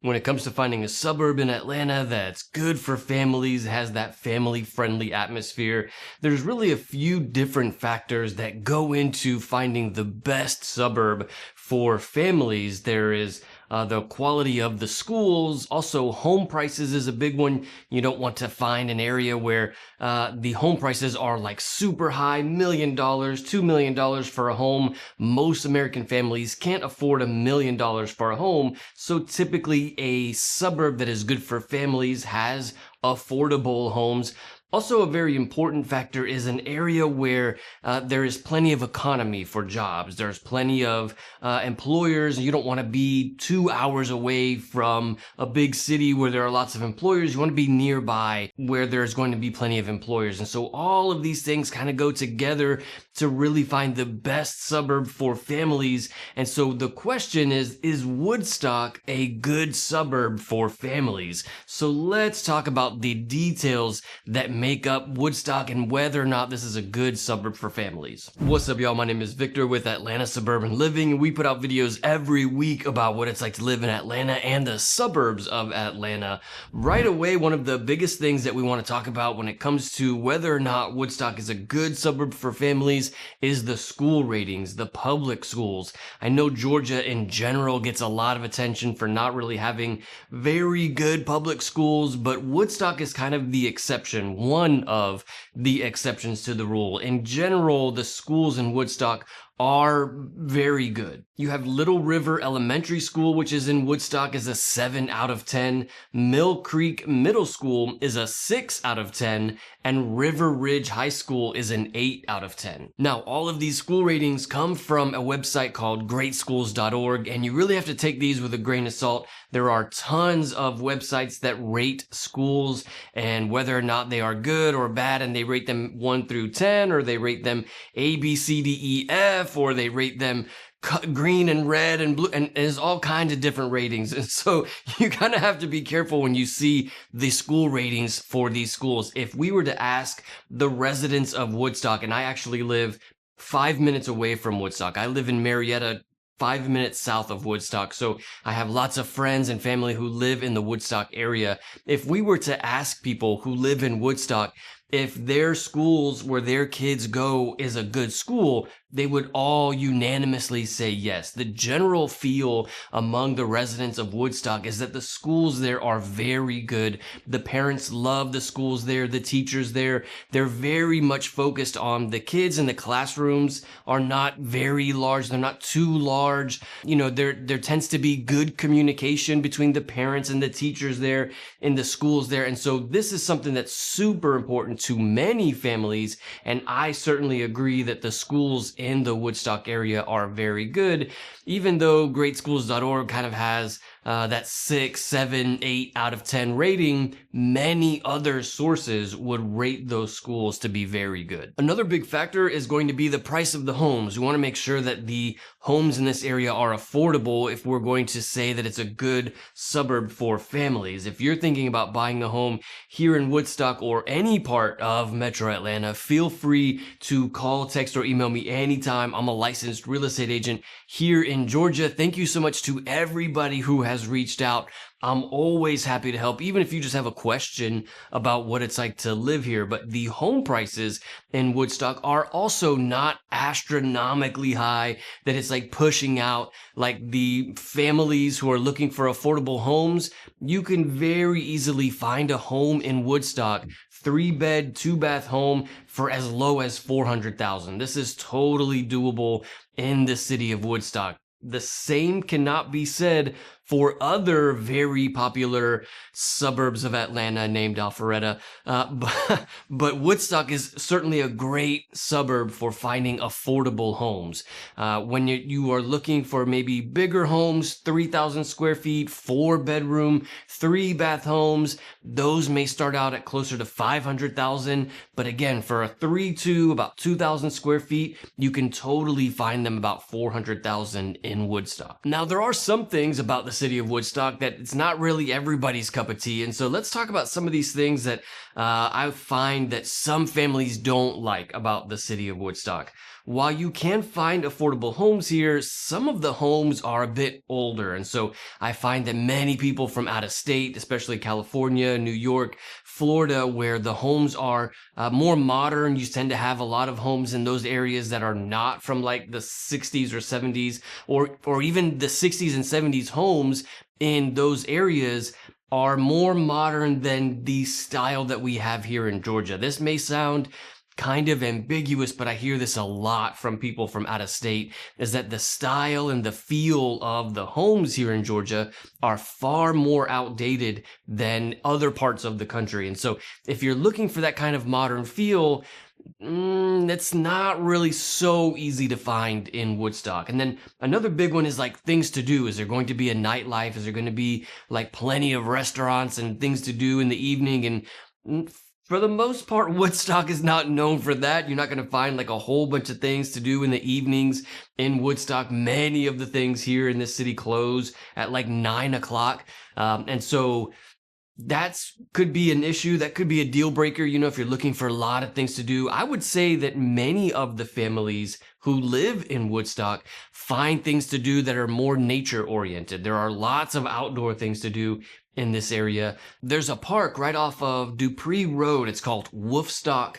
When it comes to finding a suburb in Atlanta that's good for families, has that family friendly atmosphere, there's really a few different factors that go into finding the best suburb for families. There is the quality of the schools. Also, home prices is a big one. You don't want to find an area where the home prices are like super high, $1 million, $2 million for a home. Most American families can't afford $1 million for a home. So typically a suburb that is good for families has affordable homes. Also, a very important factor is an area where there is plenty of economy for jobs. There's plenty of employers. You don't want to be 2 hours away from a big city where there are lots of employers. You want to be nearby where there's going to be plenty of employers. And so all of these things kind of go together to really find the best suburb for families. And so the question is Woodstock a good suburb for families? So let's talk about the details that make up Woodstock and whether or not this is a good suburb for families. What's up, y'all? My name is Victor with Atlanta Suburban Living. We put out videos every week about what it's like to live in Atlanta and the suburbs of Atlanta. Right away, one of the biggest things that we want to talk about when it comes to whether or not Woodstock is a good suburb for families is the school ratings, the public schools. I know Georgia in general gets a lot of attention for not really having very good public schools, but Woodstock is kind of the exception, one of the exceptions to the rule. In general, the schools in Woodstock are very good. You have Little River Elementary School, which is in Woodstock, is a 7 out of 10. Mill Creek Middle School is a 6 out of 10. And River Ridge High School is an 8 out of 10. Now, all of these school ratings come from a website called greatschools.org, and you really have to take these with a grain of salt. There are tons of websites that rate schools and whether or not they are good or bad, and they rate them 1 through 10, or they rate them A, B, C, D, E, F, or they rate them green and red and blue, and there's all kinds of different ratings. And so you kind of have to be careful when you see the school ratings for these schools. If we were to ask the residents of Woodstock, and I actually live 5 minutes away from Woodstock. I live in Marietta, 5 minutes south of Woodstock. So I have lots of friends and family who live in the Woodstock area. If we were to ask people who live in Woodstock if their schools where their kids go is a good school, they would all unanimously say yes. The general feel among the residents of Woodstock is that the schools there are very good. The parents love the schools there, the teachers there. They're very much focused on the kids, and the classrooms are not very large. They're not too large. You know, there tends to be good communication between the parents and the teachers there in the schools there. And so this is something that's super important to many families. And I certainly agree that the schools in the Woodstock area are very good, even though greatschools.org kind of has that 6, 7, 8 out of 10 rating. Many other sources would rate those schools to be very good. Another big factor is going to be the price of the homes. We want to make sure that the homes in this area are affordable if we're going to say that it's a good suburb for families. If you're thinking about buying a home here in Woodstock or any part of Metro Atlanta, feel free to call, text, or email me anytime. I'm a licensed real estate agent here in Georgia. Thank you so much to everybody who has reached out. I'm always happy to help, even if you just have a question about what it's like to live here. But the home prices in Woodstock are also not astronomically high, that it's like pushing out like the families who are looking for affordable homes. You can very easily find a home in Woodstock, 3-bed, 2-bath home for as low as $400,000. This is totally doable in the city of Woodstock. The same cannot be said for other very popular suburbs of Atlanta named Alpharetta. But Woodstock is certainly a great suburb for finding affordable homes. When you are looking for maybe bigger homes, 3,000 square feet, 4-bedroom, 3-bath homes, those may start out at closer to 500,000. But again, for a 3-2, about 2,000 square feet, you can totally find them about 400,000 in Woodstock. Now, there are some things about the city of Woodstock that it's not really everybody's cup of tea. And so let's talk about some of these things that I find that some families don't like about the city of Woodstock. while you can find affordable homes here, some of the homes are a bit older. And so I find that many people from out of state, especially California, New York, Florida, where the homes are more modern, you tend to have a lot of homes in those areas that are not from like the 60s or 70s, or even the 60s and 70s homes in those areas are more modern than the style that we have here in Georgia. This may sound kind of ambiguous, but I hear this a lot from people from out of state, is that the style and the feel of the homes here in Georgia are far more outdated than other parts of the country. And so if you're looking for that kind of modern feel, it's not really so easy to find in Woodstock. And then another big one is like things to do. Is there going to be a nightlife? Is there going to be like plenty of restaurants and things to do in the evening? And for the most part, Woodstock is not known for that. You're not going to find like a whole bunch of things to do in the evenings in Woodstock. Many of the things here in this city close at like 9 o'clock. And so that's could be an issue. That could be a deal breaker. You know, if you're looking for a lot of things to do, I would say that many of the families who live in Woodstock find things to do that are more nature oriented. There are lots of outdoor things to do in this area. There's a park right off of Dupree Road. It's called Wolfstock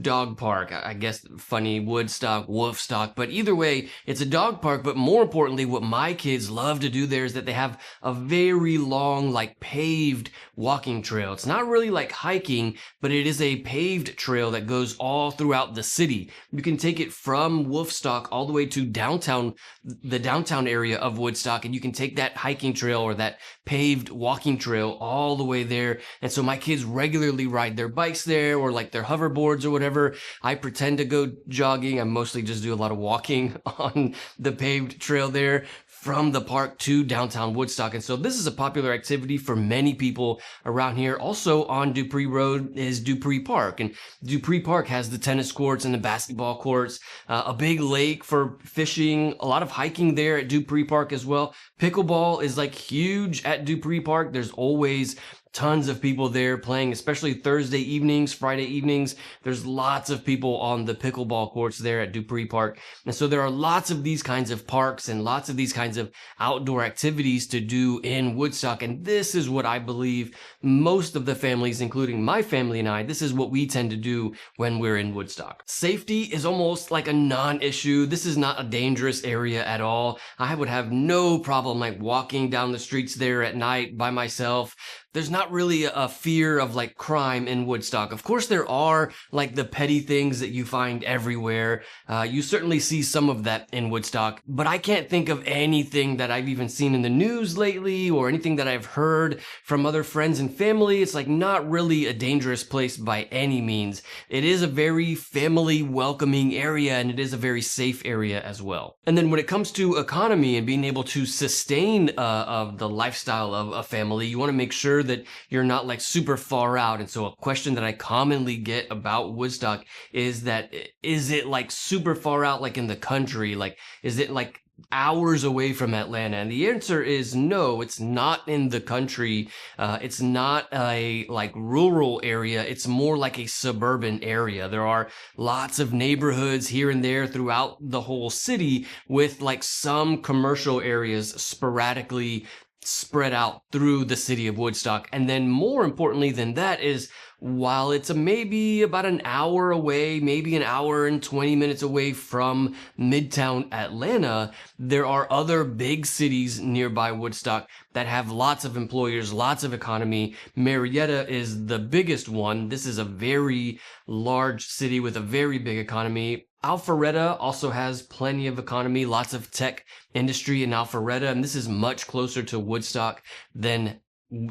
Dog Park. I guess funny, Woodstock, Wolfstock, but either way, it's a dog park. But more importantly, what my kids love to do there is that they have a very long, like paved walking trail. It's not really like hiking, but it is a paved trail that goes all throughout the city. You can take it from Wolfstock all the way to downtown, the downtown area of Woodstock, and you can take that hiking trail or that paved walking trail all the way there. And so my kids regularly ride their bikes there or like their hoverboards or whatever. I pretend to go jogging. I mostly just do a lot of walking on the paved trail there from the park to downtown Woodstock. And so this is a popular activity for many people around here. Also on Dupree Road is Dupree Park. And Dupree Park has the tennis courts and the basketball courts, a big lake for fishing, a lot of hiking there at Dupree Park as well. Pickleball is like huge at Dupree Park. There's always tons of people there playing, especially Thursday evenings, Friday evenings. There's lots of people on the pickleball courts there at Dupree Park. And so there are lots of these kinds of parks and lots of these kinds of outdoor activities to do in Woodstock. And this is what I believe most of the families, including my family and I, this is what we tend to do when we're in Woodstock. Safety is almost like a non-issue. This is not a dangerous area at all. I would have no problem like walking down the streets there at night by myself. There's not really a fear of like crime in Woodstock. Of course, there are like the petty things that you find everywhere. You certainly see some of that in Woodstock, but I can't think of anything that I've even seen in the news lately or anything that I've heard from other friends and family. It's like not really a dangerous place by any means. It is a very family welcoming area and it is a very safe area as well. And then when it comes to economy and being able to sustain of the lifestyle of a family, you want to make sure that you're not like super far out. And so a question that I commonly get about Woodstock is that, is it like super far out, like in the country? Like, is it like hours away from Atlanta? And the answer is no, it's not in the country. It's not a like rural area. It's more like a suburban area. There are lots of neighborhoods here and there throughout the whole city with like some commercial areas sporadically spread out through the city of Woodstock. And then more importantly than that is, while it's maybe about an hour away, maybe an hour and 20 minutes away from Midtown Atlanta, there are other big cities nearby Woodstock that have lots of employers, lots of economy. Marietta is the biggest one. This is a very large city with a very big economy. Alpharetta also has plenty of economy, lots of tech industry in Alpharetta, and this is much closer to Woodstock than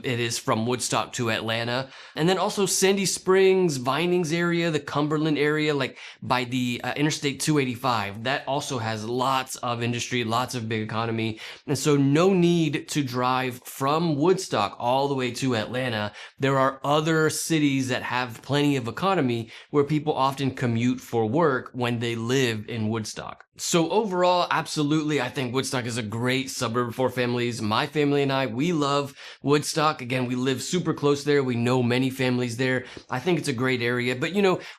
it is from Woodstock to Atlanta. And then also Sandy Springs, Vinings area, the Cumberland area, like by the Interstate 285, that also has lots of industry, lots of big economy. And so no need to drive from Woodstock all the way to Atlanta. There are other cities that have plenty of economy where people often commute for work when they live in Woodstock. So overall, absolutely, I think Woodstock is a great suburb for families. My family and I, we love Woodstock. Again, we live super close there. We know many families there. I think it's a great area. But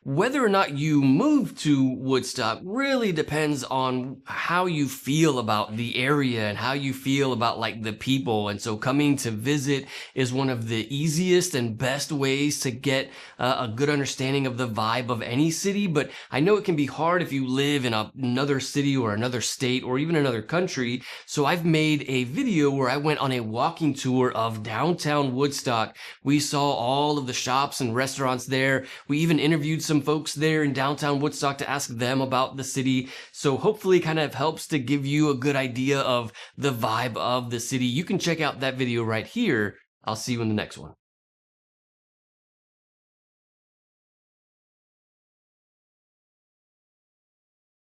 whether or not you move to Woodstock really depends on how you feel about the area and how you feel about like the people. And so coming to visit is one of the easiest and best ways to get a good understanding of the vibe of any city. But I know it can be hard if you live in another city or another state or even another country. So I've made a video where I went on a walking tour of downtown Woodstock. We saw all of the shops and restaurants there. We even interviewed some folks there in downtown Woodstock to ask them about the city. So hopefully kind of helps to give you a good idea of the vibe of the city. You can check out that video right here. I'll see you in the next one.